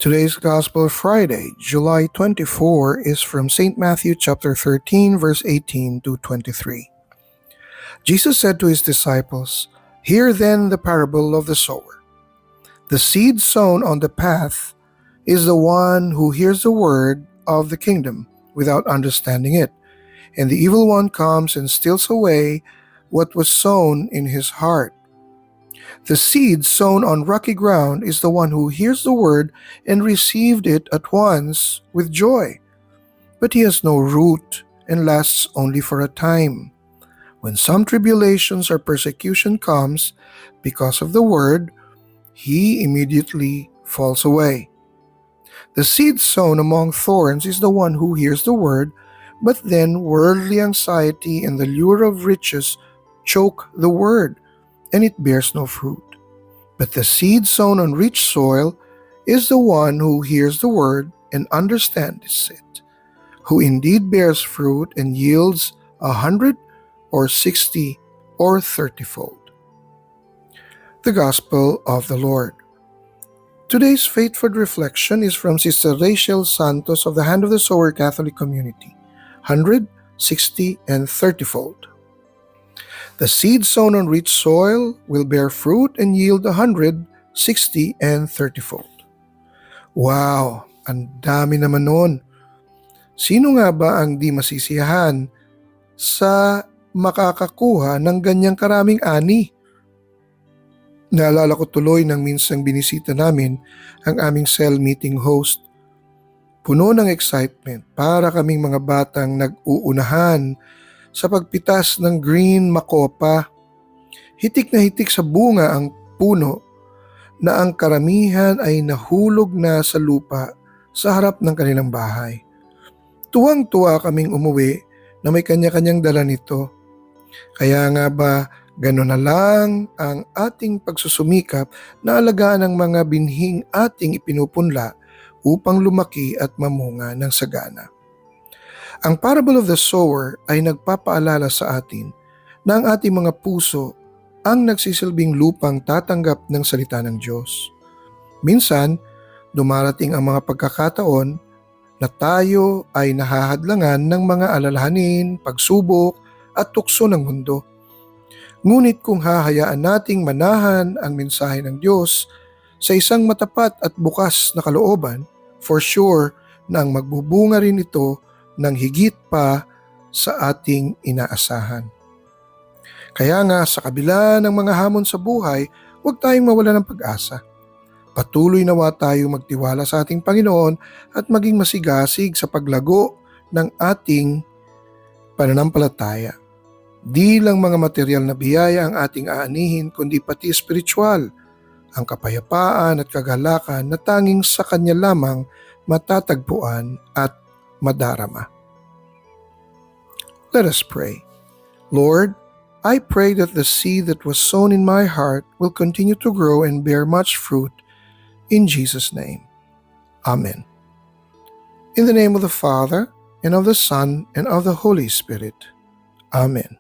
Today's Gospel Friday, July 24, is from St. Matthew chapter 13, verse 18 to 23. Jesus said to his disciples, "Hear then the parable of the sower. The seed sown on the path is the one who hears the word of the kingdom without understanding it, and the evil one comes and steals away what was sown in his heart. The seed sown on rocky ground is the one who hears the word and received it at once with joy. But he has no root and lasts only for a time. When some tribulations or persecution comes because of the word, he immediately falls away. The seed sown among thorns is the one who hears the word, but then worldly anxiety and the lure of riches choke the word, and it bears no fruit. But the seed sown on rich soil is the one who hears the word and understands it, who indeed bears fruit and yields 100 or 60 or 30-fold. The Gospel of the Lord. Today's faithful reflection is from Sister Rachel Santos of the Hand of the Sower Catholic Community, 100, 60, and 30-fold. The seed sown on rich soil will bear fruit and yield 100, 60, and 30-fold. Wow! Ang dami naman nun. Sino nga ba ang di masisiyahan sa makakakuha ng ganyang karaming ani? Naalala ko tuloy nang minsang binisita namin ang aming cell meeting host. Puno ng excitement para kaming mga batang nag-uunahan sa pagpitas ng green makopa. Hitik na hitik sa bunga ang puno na ang karamihan ay nahulog na sa lupa sa harap ng kanilang bahay. Tuwang-tuwa kaming umuwi na may kanya-kanyang dala nito. Kaya nga ba gano'n na lang ang ating pagsusumikap na alagaan ang mga binhing ating ipinupunla upang lumaki at mamunga ng sagana. Ang parable of the sower ay nagpapaalala sa atin na ang ating mga puso ang nagsisilbing lupang tatanggap ng salita ng Diyos. Minsan, dumarating ang mga pagkakataon na tayo ay nahahadlangan ng mga alalahanin, pagsubok at tukso ng mundo. Ngunit kung hahayaan nating manahan ang mensahe ng Diyos sa isang matapat at bukas na kalooban, for sure na ang magbubunga rin ito ng higit pa sa ating inaasahan. Kaya nga sa kabila ng mga hamon sa buhay, huwag tayong mawala ng pag-asa. Patuloy nawa tayo magtiwala sa ating Panginoon at maging masigasig sa paglago ng ating pananampalataya. Di lang mga material na biyaya ang ating aanihin kundi pati espiritual, ang kapayapaan at kagalakan na tanging sa Kanya lamang matatagpuan at madarama. Let us pray. Lord, I pray that the seed that was sown in my heart will continue to grow and bear much fruit. In Jesus' name. Amen. In the name of the Father, and of the Son, and of the Holy Spirit. Amen.